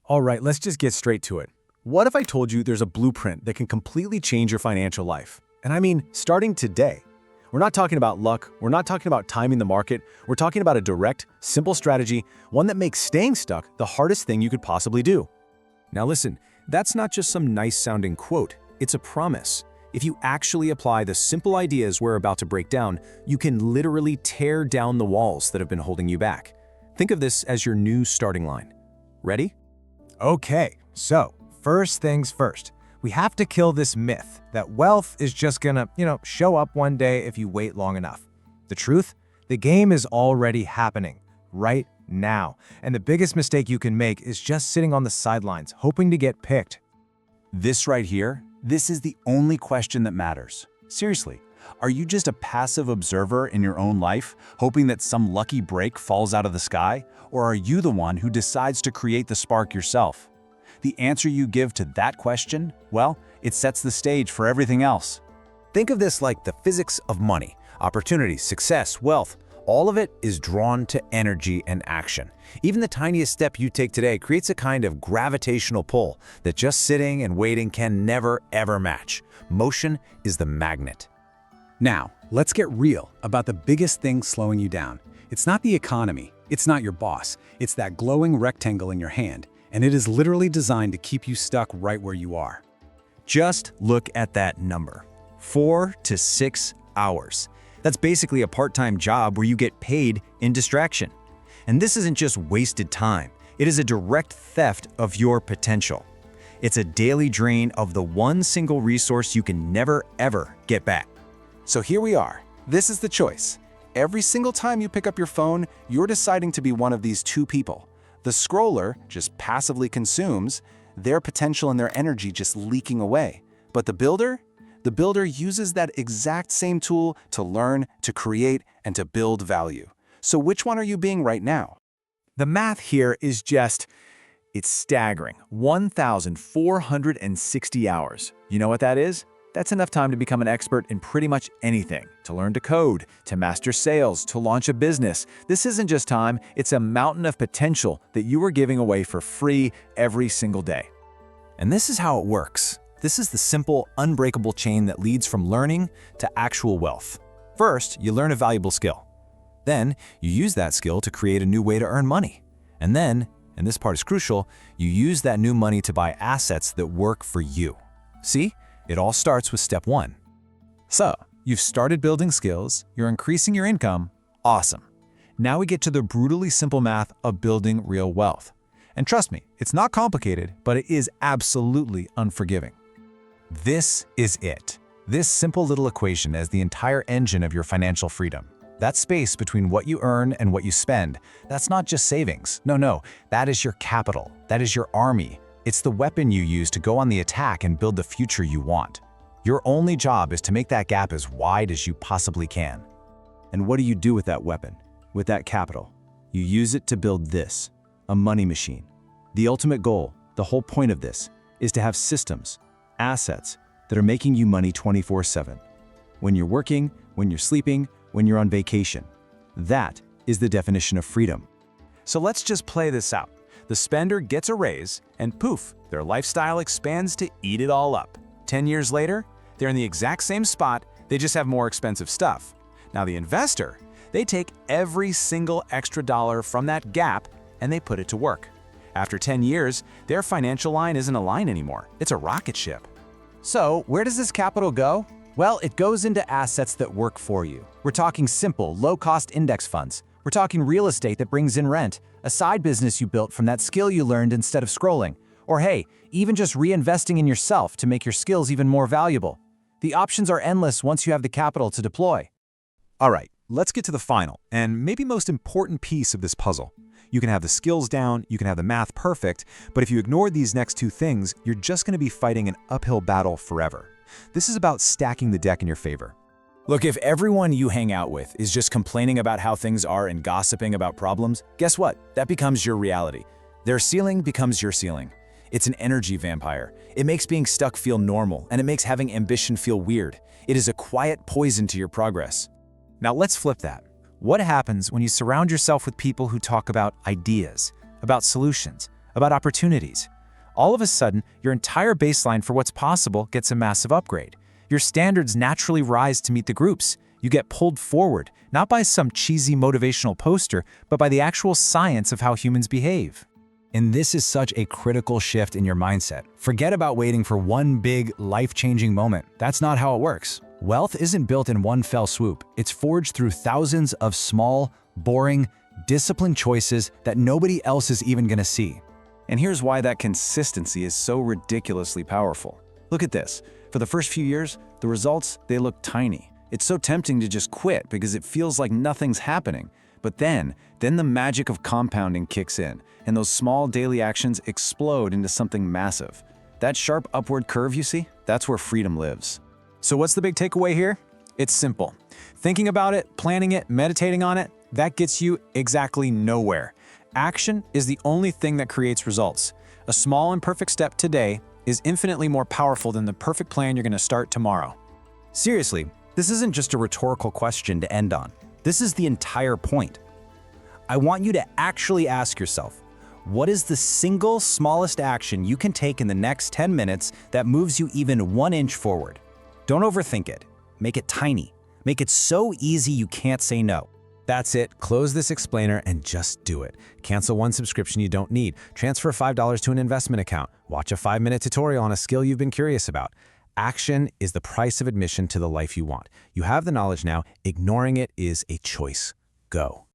All right, let's just get straight to it. What if I told you there's a blueprint that can completely change your financial life? And I mean, starting today. We're not talking about luck, we're not talking about timing the market, we're talking about a direct, simple strategy, one that makes staying stuck the hardest thing you could possibly do. Now listen, that's not just some nice-sounding quote, it's a promise. If you actually apply the simple ideas we're about to break down, you can literally tear down the walls that have been holding you back. Think of this as your new starting line. Ready? Okay, so first things first. We have to kill this myth that wealth is just gonna, show up one day if you wait long enough. The truth? The game is already happening, right now. And the biggest mistake you can make is just sitting on the sidelines, hoping to get picked. This right here, this is the only question that matters. Seriously, are you just a passive observer in your own life, hoping that some lucky break falls out of the sky? Or are you the one who decides to create the spark yourself? The answer you give to that question, well, it sets the stage for everything else. Think of this like the physics of money. Opportunity, success, wealth, all of it is drawn to energy and action. Even the tiniest step you take today creates a kind of gravitational pull that just sitting and waiting can never, ever match. Motion is the magnet. Now, let's get real about the biggest thing slowing you down. It's not the economy, it's not your boss, it's that glowing rectangle in your hand, and it is literally designed to keep you stuck right where you are. Just look at that number, 4 to 6 hours. That's basically a part-time job where you get paid in distraction. And this isn't just wasted time, it is a direct theft of your potential. It's a daily drain of the one single resource you can never, ever get back. So here we are. This is the choice. Every single time you pick up your phone, you're deciding to be one of these two people. The scroller just passively consumes, their potential and their energy just leaking away. But the builder uses that exact same tool to learn, to create, and to build value. So which one are you being right now? The math here is it's staggering. 1,460 hours. You know what that is? That's enough time to become an expert in pretty much anything. To learn to code, to master sales, to launch a business. This isn't just time, it's a mountain of potential that you are giving away for free every single day. And this is how it works. This is the simple, unbreakable chain that leads from learning to actual wealth. First, you learn a valuable skill. Then, you use that skill to create a new way to earn money. And then, and this part is crucial, you use that new money to buy assets that work for you. See? It all starts with step 1. So, you've started building skills, you're increasing your income, awesome. Now we get to the brutally simple math of building real wealth. And trust me, it's not complicated, but it is absolutely unforgiving. This is it. This simple little equation is the entire engine of your financial freedom. That space between what you earn and what you spend, that's not just savings. No, that is your capital. That is your army. It's the weapon you use to go on the attack and build the future you want. Your only job is to make that gap as wide as you possibly can. And what do you do with that weapon, with that capital? You use it to build this, a money machine. The ultimate goal, the whole point of this, is to have systems, assets that are making you money 24/7. When you're working, when you're sleeping, when you're on vacation. That is the definition of freedom. So let's just play this out. The spender gets a raise, and poof, their lifestyle expands to eat it all up. 10 years later, they're in the exact same spot, they just have more expensive stuff. Now the investor, they take every single extra dollar from that gap and they put it to work. After 10 years, their financial line isn't a line anymore, it's a rocket ship. So, where does this capital go? Well, it goes into assets that work for you. We're talking simple, low-cost index funds. We're talking real estate that brings in rent, a side business you built from that skill you learned instead of scrolling. Or hey, even just reinvesting in yourself to make your skills even more valuable. The options are endless once you have the capital to deploy. All right, let's get to the final and maybe most important piece of this puzzle. You can have the skills down, you can have the math perfect, but if you ignore these next two things, you're just going to be fighting an uphill battle forever. This is about stacking the deck in your favor. Look, if everyone you hang out with is just complaining about how things are and gossiping about problems, guess what? That becomes your reality. Their ceiling becomes your ceiling. It's an energy vampire. It makes being stuck feel normal, and it makes having ambition feel weird. It is a quiet poison to your progress. Now let's flip that. What happens when you surround yourself with people who talk about ideas, about solutions, about opportunities. All of a sudden, your entire baseline for what's possible gets a massive upgrade. Your standards naturally rise to meet the groups. You get pulled forward, not by some cheesy motivational poster, but by the actual science of how humans behave. And this is such a critical shift in your mindset. Forget about waiting for one big, life-changing moment. That's not how it works. Wealth isn't built in one fell swoop. It's forged through thousands of small, boring, disciplined choices that nobody else is even gonna see. And here's why that consistency is so ridiculously powerful. Look at this. For the first few years, the results, they look tiny. It's so tempting to just quit because it feels like nothing's happening. But then the magic of compounding kicks in, and those small daily actions explode into something massive. That sharp upward curve you see, that's where freedom lives. So what's the big takeaway here? It's simple. Thinking about it, planning it, meditating on it, that gets you exactly nowhere. Action is the only thing that creates results. A small imperfect step today is infinitely more powerful than the perfect plan you're going to start tomorrow. Seriously, this isn't just a rhetorical question to end on. This is the entire point. I want you to actually ask yourself, what is the single smallest action you can take in the next 10 minutes that moves you even 1 inch forward? Don't overthink it. Make it tiny. Make it so easy you can't say no. That's it. Close this explainer and just do it. Cancel one subscription you don't need. Transfer $5 to an investment account. Watch a 5-minute tutorial on a skill you've been curious about. Action is the price of admission to the life you want. You have the knowledge now. Ignoring it is a choice. Go.